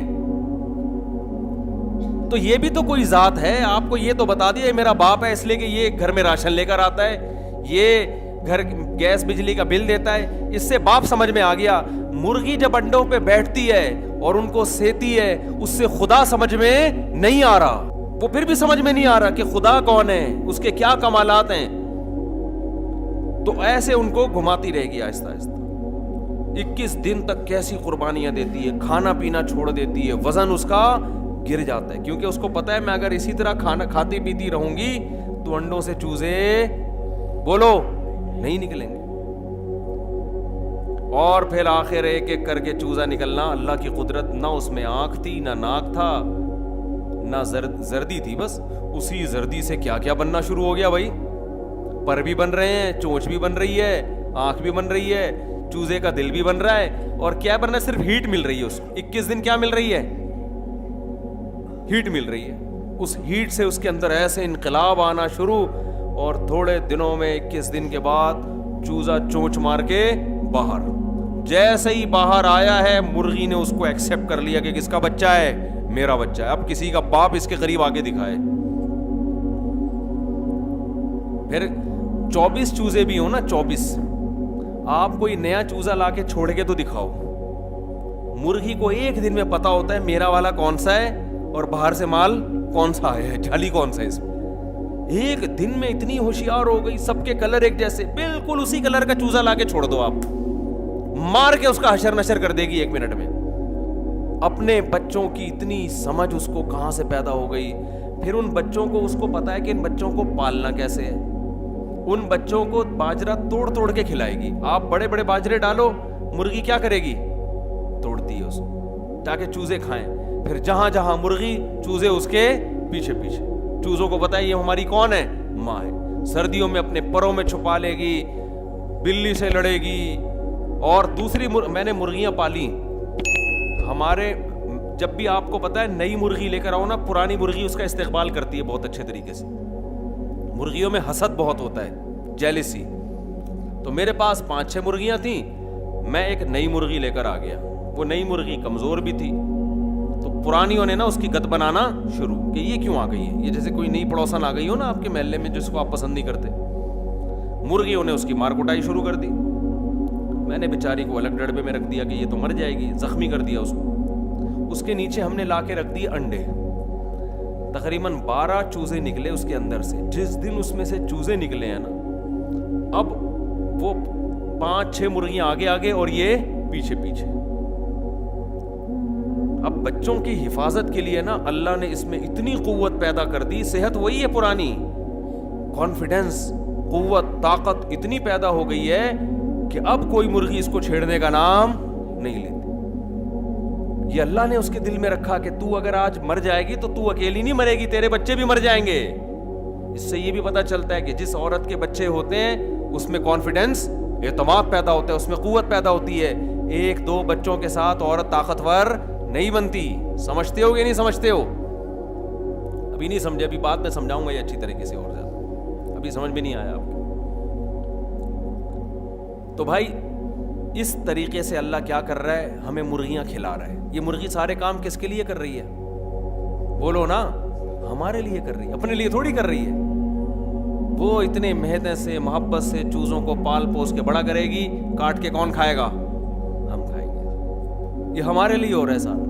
تو یہ بھی تو کوئی ذات ہے. آپ کو یہ تو بتا دیا میرا باپ ہے اس لیے کہ یہ گھر میں راشن لے کر آتا ہے, یہ گھر گیس بجلی کا بل دیتا ہے, اس سے باپ سمجھ میں آ گیا. مرغی جب انڈوں پہ بیٹھتی ہے اور ان کو سیتی ہے, اس سے خدا سمجھ میں نہیں آ رہا. وہ پھر بھی سمجھ میں نہیں آ رہا کہ خدا کون ہے, اس کے کیا کمالات ہیں. تو ایسے ان کو گھماتی رہے گی آہستہ آہستہ. 21 دن تک کیسی قربانیاں دیتی ہے, کھانا پینا چھوڑ دیتی ہے, وزن اس کا گر جاتا ہے, کیونکہ اس کو پتا ہے میں اگر اسی طرح کھانا کھاتی پیتی رہوں گی تو انڈوں سے چوزے بولو نہیں نکلیں گے. اور پھر آخر ایک ایک کر کے چوزا نکلنا. اللہ کی قدرت, نہ اس میں آنکھ تھی, نہ ناک تھا, نہ زردی تھی, بس اسی زردی سے کیا کیا بننا شروع ہو گیا بھائی. پر بھی بن رہے ہیں, چونچ بھی بن رہی ہے, آنکھ بھی بن رہی ہے, چوزے کا دل بھی بن رہا ہے. اور کیا بن رہا ہے؟ صرف ہیٹ مل رہی ہے اس کو. 21 دن کیا مل رہی ہے؟ ہیٹ مل رہی ہے. اس ہیٹ سے اس کے اندر ایسے انقلاب آنا شروع, اور تھوڑے دنوں میں 21 دن کے بعد چوزا چونچ مار کے باہر. جیسے ہی باہر آیا ہے, مرغی نے اس کو ایکسپٹ کر لیا کہ کس کا بچہ ہے, میرا بچہ ہے. اب کسی کا باپ اس کے قریب آگے دکھائے. پھر 24 چوزے بھی ہوں نا, 24, آپ کوئی نیا چوزا لا کے چھوڑ کے تو دکھاؤ. مرغی کو ایک دن میں پتا ہوتا ہے میرا والا کون سا ہے اور باہر سے مال کون سا آیا ہے, جھالی کون سا ہے اس میں. ایک دن میں اتنی ہوشیار ہو گئی, سب کے کلر ایک جیسے, بالکل اسی کلر کا چوزا لا کے چھوڑ دو آپ, مار کے اس کا حشر نشر کر دے گی 1 منٹ میں. اپنے بچوں کی اتنی سمجھ اس کو کہاں سے پیدا ہو گئی. پھر ان بچوں کو, اس کو پتا ہے کہ ان بچوں کو پالنا کیسے ہے. ان بچوں کو باجرہ توڑ توڑ کے کھلائے گی. آپ بڑے بڑے باجرے ڈالو, مرغی کیا کرے گی؟ توڑتی ہے اس کو تاکہ چوزے کھائیں. پھر جہاں جہاں مرغی, چوزے اس کے پیچھے پیچھے. چوزوں کو پتا ہے یہ ہماری کون ہے؟ ماں ہے. سردیوں میں اپنے پروں میں چھپا لے گی, بلی سے لڑے گی. اور دوسری میں نے مرغیاں پالی ہمارے, جب بھی آپ کو پتا ہے نئی مرغی لے کر آؤ نا, پرانی مرغی اس کا استقبال کرتی ہے بہت اچھے طریقے سے. مرغیوں میں حسد بہت ہوتا ہے, جیلسی. تو میرے پاس 5-6 مرغیاں تھیں, میں ایک نئی مرغی لے کر آ گیا. وہ نئی مرغی کمزور بھی تھی, تو پرانیوں نے نا اس کی گت بنانا شروع کہ یہ کیوں آ گئی ہے. یہ جیسے کوئی نئی پڑوسن آ گئی ہو نا آپ کے محلے میں جس کو آپ پسند نہیں کرتے. مرغیوں نے اس کی مار کٹائی شروع کر دی. میں نے بیچاری کو الگ ڈڑبے میں رکھ دیا کہ یہ تو مر جائے گی, زخمی کر دیا اس کو. اس کے نیچے ہم نے لا کے رکھ دیے انڈے. تقریباً 12 چوزے نکلے اس کے اندر سے. جس دن اس میں سے چوزے نکلے ہیں نا, اب وہ 5-6 مرغیاں آگے آگے اور یہ پیچھے پیچھے. اب بچوں کی حفاظت کے لیے نا اللہ نے اس میں اتنی قوت پیدا کر دی. صحت وہی ہے پرانی, کانفیڈنس, قوت, طاقت اتنی پیدا ہو گئی ہے کہ اب کوئی مرغی اس کو چھیڑنے کا نام نہیں لیتی. یہ اللہ نے اس کے دل میں رکھا کہ تو اگر آج مر جائے گی تو تو اکیلی نہیں مرے گی, تیرے بچے بھی مر جائیں گے. اس سے یہ بھی پتا چلتا ہے کہ جس عورت کے بچے ہوتے ہیں اس میں کانفیڈنس, اعتماد پیدا ہوتا ہے, اس میں قوت پیدا ہوتی ہے. 1-2 بچوں کے ساتھ عورت طاقتور نہیں بنتی. سمجھتے ہو کہ نہیں سمجھتے ہو؟ ابھی نہیں سمجھے, ابھی بعد میں سمجھاؤں گا یہ اچھی طریقے سے, اور زیادہ ابھی سمجھ میں نہیں آیا آپ کو. تو بھائی اس طریقے سے اللہ کیا کر رہا ہے؟ ہمیں مرغیاں کھلا رہا ہے. یہ مرغی سارے کام کس کے لیے کر رہی ہے؟ بولو نا. ہمارے لیے کر رہی ہے, اپنے لیے تھوڑی کر رہی ہے. وہ اتنے محنت سے محبت سے چوزوں کو پال پوس کے بڑا کرے گی, کاٹ کے کون کھائے گا؟ ہم کھائیں گے. یہ ہمارے لیے ہو رہا ہے سارا.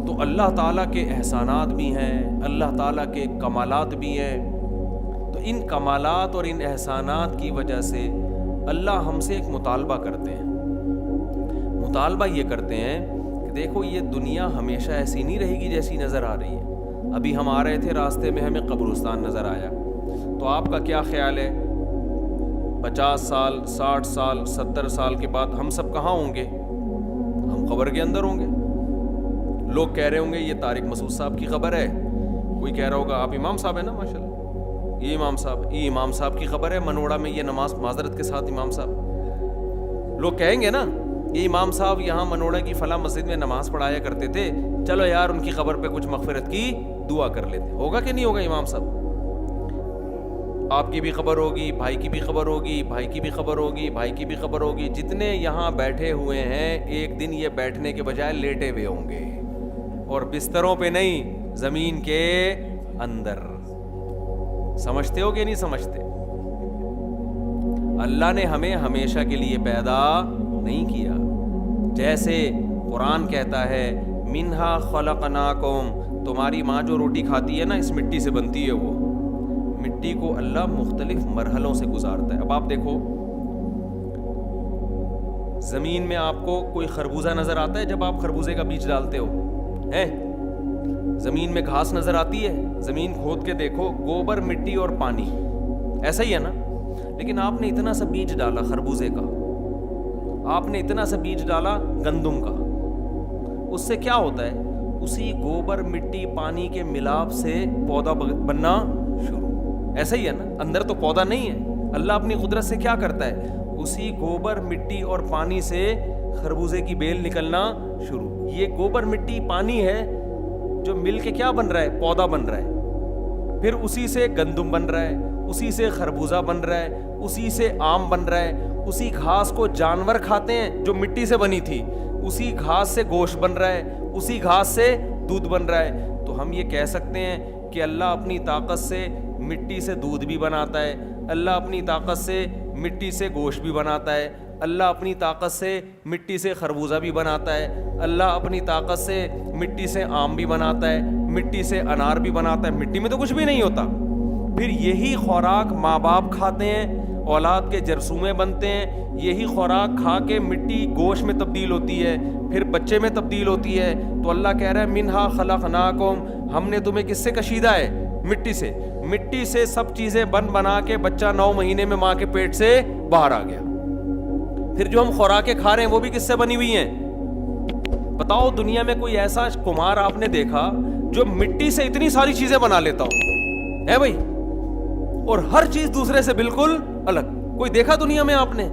تو اللہ تعالیٰ کے احسانات بھی ہیں, اللہ تعالیٰ کے کمالات بھی ہیں. تو ان کمالات اور ان احسانات کی وجہ سے اللہ ہم سے ایک مطالبہ کرتے ہیں. مطالبہ یہ کرتے ہیں کہ دیکھو یہ دنیا ہمیشہ ایسی نہیں رہے گی جیسی نظر آ رہی ہے. ابھی ہم آ رہے تھے, راستے میں ہمیں قبرستان نظر آیا. تو آپ کا کیا خیال ہے 50 سال 60 سال 70 سال کے بعد ہم سب کہاں ہوں گے؟ ہم قبر کے اندر ہوں گے. لوگ کہہ رہے ہوں گے یہ طارق مسعود صاحب کی خبر ہے. کوئی کہہ رہا ہوگا آپ امام صاحب ہیں نا ماشاءاللہ, یہ امام صاحب کی خبر ہے, منوڑا میں یہ نماز معذرت کے ساتھ امام صاحب. لوگ کہیں گے نا یہ امام صاحب یہاں منوڑا کی فلاں مسجد میں نماز پڑھایا کرتے تھے, چلو یار ان کی خبر پہ کچھ مغفرت کی دعا کر لیتے. ہوگا کہ نہیں ہوگا امام صاحب؟ آپ کی بھی خبر ہوگی, بھائی کی بھی خبر ہوگی, بھائی کی بھی خبر ہوگی, بھائی کی بھی خبر ہوگی. جتنے یہاں بیٹھے ہوئے ہیں ایک دن یہ بیٹھنے کے بجائے لیٹے ہوئے ہوں گے, اور بستروں پہ نہیں, زمین کے اندر. سمجھتے ہو کہ نہیں سمجھتے؟ اللہ نے ہمیں ہمیشہ کے لیے پیدا نہیں کیا. جیسے قرآن کہتا ہے منہا خلقناکم, تمہاری ماں جو روٹی کھاتی ہے نا اس مٹی سے بنتی ہے. وہ مٹی کو اللہ مختلف مرحلوں سے گزارتا ہے. اب آپ دیکھو زمین میں آپ کو کوئی خربوزہ نظر آتا ہے جب آپ خربوزے کا بیج ڈالتے ہو؟ ہے زمین میں گھاس نظر آتی ہے؟ زمین کھود کے دیکھو, گوبر مٹی اور پانی, ایسا ہی ہے نا. لیکن آپ نے اتنا سا بیج ڈالا خربوزے کا, آپ نے اتنا سا بیج ڈالا گندم کا, اس سے کیا ہوتا ہے؟ اسی گوبر مٹی پانی کے ملاپ سے پودا بننا شروع. ایسا ہی ہے نا, اندر تو پودا نہیں ہے. اللہ اپنی قدرت سے کیا کرتا ہے؟ اسی گوبر مٹی اور پانی سے خربوزے کی بیل نکلنا شروع. یہ گوبر مٹی پانی ہے جو مل کے کیا بن رہا ہے؟ پودا بن رہا ہے. پھر اسی سے گندم بن رہا ہے, اسی سے خربوزہ بن رہا ہے, اسی سے آم بن رہا ہے. اسی گھاس کو جانور کھاتے ہیں جو مٹی سے بنی تھی, اسی گھاس سے گوشت بن رہا ہے, اسی گھاس سے دودھ بن رہا ہے. تو ہم یہ کہہ سکتے ہیں کہ اللہ اپنی طاقت سے مٹی سے دودھ بھی بناتا ہے, اللہ اپنی طاقت سے مٹی سے گوشت بھی بناتا ہے, اللہ اپنی طاقت سے مٹی سے خربوزہ بھی بناتا ہے, اللہ اپنی طاقت سے مٹی سے آم بھی بناتا ہے, مٹی سے انار بھی بناتا ہے. مٹی میں تو کچھ بھی نہیں ہوتا. پھر یہی خوراک ماں باپ کھاتے ہیں, اولاد کے جرثومے بنتے ہیں. یہی خوراک کھا کے مٹی گوشت میں تبدیل ہوتی ہے, پھر بچے میں تبدیل ہوتی ہے. تو اللہ کہہ رہا ہے منہا خلقناکم, ہم نے تمہیں کس سے کشیدہ ہے؟ مٹی سے. مٹی سے سب چیزیں بنا کے بچہ 9 مہینے میں ماں کے پیٹ سے باہر آ گیا. پھر جو ہم خوراکیں کھا رہے ہیں وہ بھی کس سے بنی ہوئی ہیں؟ بتاؤ دنیا میں کوئی ایسا کمار آپ نے دیکھا جو مٹی سے اتنی ساری چیزیں بنا لیتا ہو؟ ہے بھائی, اور ہر چیز دوسرے سے بالکل الگ. کوئی دیکھا دنیا میں آپ نے؟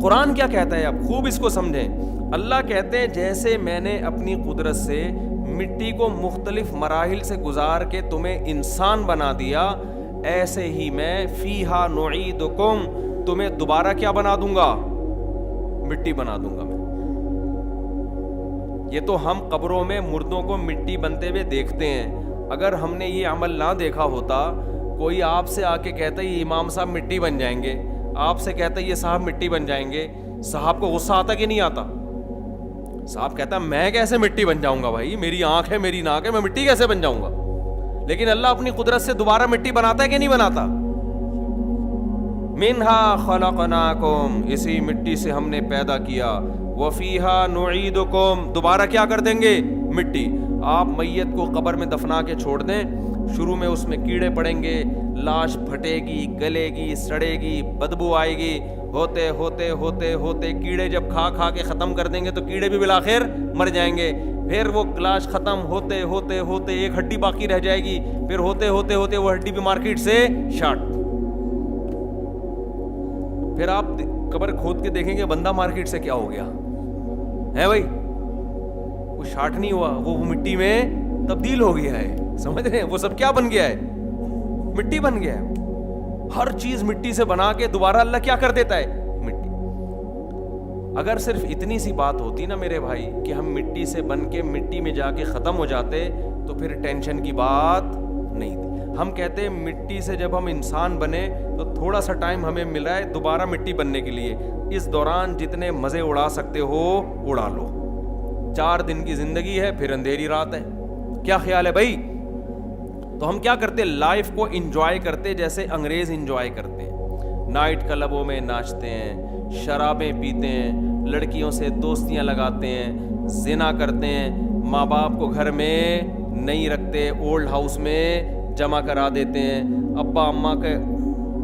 قرآن کیا کہتا ہے, آپ خوب اس کو سمجھیں. اللہ کہتے ہیں جیسے میں نے اپنی قدرت سے مٹی کو مختلف مراحل سے گزار کے تمہیں انسان بنا دیا, ایسے ہی میں فیہا نعیدکم, تمہیں دوبارہ کیا بنا دوں گا؟ مٹی بنا دوں گا میں. یہ تو ہم قبروں میں مردوں کو مٹی بنتے ہوئے دیکھتے ہیں. اگر ہم نے یہ عمل نہ دیکھا ہوتا, کوئی آپ سے آ کے کہتا ہے یہ امام صاحب مٹی بن جائیں گے, آپ سے کہتا ہے یہ صاحب مٹی بن جائیں گے, صاحب کو غصہ آتا کہ نہیں آتا؟ صاحب کہتا ہے میں کیسے مٹی بن جاؤں گا بھائی, میری آنکھ ہے میری ناک ہے, میں مٹی کیسے بن جاؤں گا؟ لیکن اللہ اپنی قدرت سے دوبارہ مٹی بناتا ہے کہ نہیں بناتا؟ منہا خلقناکم, اسی مٹی سے ہم نے پیدا کیا, وفیہا نعیدکم, دوبارہ کیا کر دیں گے؟ مٹی. آپ میت کو قبر میں دفنا کے چھوڑ دیں, شروع میں اس میں کیڑے پڑیں گے, لاش پھٹے گی, گلے گی, سڑے گی, بدبو آئے گی. ہوتے ہوتے ہوتے ہوتے کیڑے جب کھا کے ختم کر دیں گے تو کیڑے بھی بالآخر مر جائیں گے. پھر وہ لاش ختم ہوتے ہوتے ہوتے ایک ہڈی باقی رہ جائے گی, پھر ہوتے ہوتے ہوتے وہ ہڈی بھی مارکیٹ سے شارٹ. پھر آپ قبر کھود کے دیکھیں گے بندہ مارکیٹ سے کیا ہو گیا ہے بھائی, وہ شارٹ نہیں ہوا, وہ مٹی میں تبدیل ہو گیا ہے. سمجھ رہے ہیں؟ وہ سب کیا بن گیا ہے؟ مٹی بن گیا ہے. ہر چیز مٹی سے بنا کے دوبارہ اللہ کیا کر دیتا ہے؟ مٹی. اگر صرف اتنی سی بات ہوتی نا میرے بھائی کہ ہم مٹی سے بن کے مٹی میں جا کے ختم ہو جاتے تو پھر ٹینشن کی بات نہیں تھی. ہم کہتے ہیں مٹی سے جب ہم انسان بنے تو تھوڑا سا ٹائم ہمیں ملا ہے دوبارہ مٹی بننے کے لیے. اس دوران جتنے مزے اڑا سکتے ہو اڑا لو. 4 دن کی زندگی ہے, پھر اندھیری رات ہے. کیا خیال ہے بھائی؟ تو ہم کیا کرتے؟ لائف کو انجوائے کرتے جیسے انگریز انجوائے کرتے ہیں. نائٹ کلبوں میں ناچتے ہیں, شرابیں پیتے ہیں, لڑکیوں سے دوستیاں لگاتے ہیں, زنا کرتے ہیں, ماں باپ کو گھر میں نہیں رکھتے, اولڈ ہاؤس میں جمع کرا دیتے ہیں, ابا اماں کے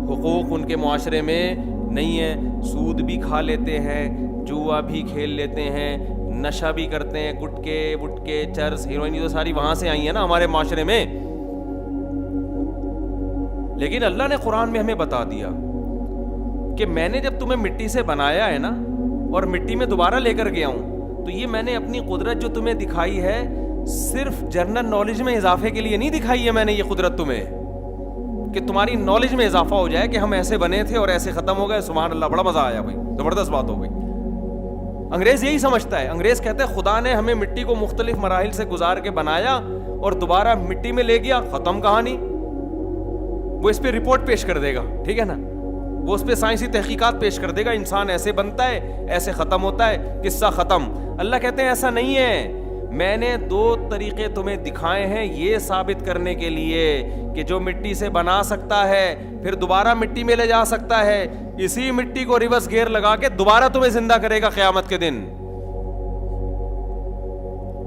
حقوق ان کے معاشرے میں نہیں ہے, سود بھی کھا لیتے ہیں, جوا بھی کھیل لیتے ہیں, نشہ بھی کرتے ہیں, گٹکے وٹکے چرس ہیروئن, یہ تو ساری وہاں سے آئی ہیں نا ہمارے معاشرے میں. لیکن اللہ نے قرآن میں ہمیں بتا دیا کہ میں نے جب تمہیں مٹی سے بنایا ہے نا اور مٹی میں دوبارہ لے کر گیا ہوں, تو یہ میں نے اپنی قدرت جو تمہیں دکھائی ہے صرف جنرل نالج میں اضافے کے لیے نہیں دکھائی ہے. میں نے یہ قدرت تمہیں کہ تمہاری نالج میں اضافہ ہو جائے کہ ہم ایسے بنے تھے اور ایسے ختم ہو گئے. سبحان اللہ, بڑا مزہ آیا بھائی, زبردست بات ہو گئی. انگریز یہی سمجھتا ہے. انگریز کہتا ہے خدا نے ہمیں مٹی کو مختلف مراحل سے گزار کے بنایا اور دوبارہ مٹی میں لے گیا, ختم کہانی. وہ اس پہ رپورٹ پیش کر دے گا, ٹھیک ہے نا, وہ اس پہ سائنسی تحقیقات پیش کر دے گا, انسان ایسے بنتا ہے, ایسے ختم ہوتا ہے, قصہ ختم. اللہ کہتے ہیں ایسا نہیں ہے. میں نے 2 طریقے تمہیں دکھائے ہیں یہ ثابت کرنے کے لیے کہ جو مٹی سے بنا سکتا ہے پھر دوبارہ مٹی میں لے جا سکتا ہے, اسی مٹی کو ریورس گیئر لگا کے دوبارہ تمہیں زندہ کرے گا قیامت کے دن.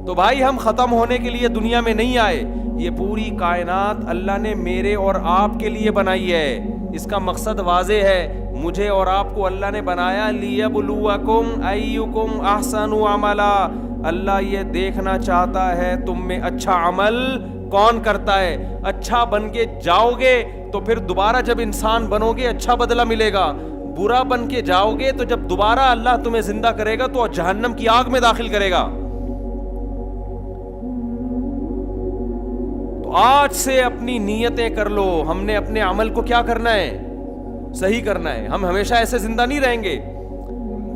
تو بھائی ہم ختم ہونے کے لیے دنیا میں نہیں آئے. یہ پوری کائنات اللہ نے میرے اور آپ کے لیے بنائی ہے. اس کا مقصد واضح ہے, مجھے اور آپ کو اللہ نے بنایا لیبلوکم ایکم احسن عملا. اللہ یہ دیکھنا چاہتا ہے تم میں اچھا عمل کون کرتا ہے. اچھا بن کے جاؤ گے تو پھر دوبارہ جب انسان بنو گے اچھا بدلہ ملے گا. برا بن کے جاؤ گے تو جب دوبارہ اللہ تمہیں زندہ کرے گا تو جہنم کی آگ میں داخل کرے گا. تو آج سے اپنی نیتیں کر لو. ہم نے اپنے عمل کو کیا کرنا ہے؟ صحیح کرنا ہے. ہم ہمیشہ ایسے زندہ نہیں رہیں گے.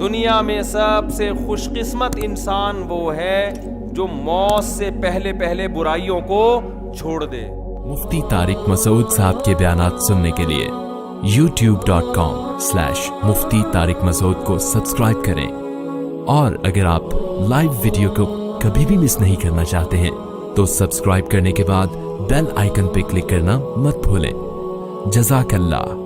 دنیا میں سب سے خوش قسمت انسان وہ ہے جو موت سے پہلے برائیوں کو چھوڑ دے. مفتی طارق مسعود صاحب کے بیانات سننے کے لیے youtube.com/مفتی طارق مسعود کو سبسکرائب کریں. اور اگر آپ لائیو ویڈیو کو کبھی بھی مس نہیں کرنا چاہتے ہیں تو سبسکرائب کرنے کے بعد بیل آئیکن پہ کلک کرنا مت بھولیں. جزاک اللہ.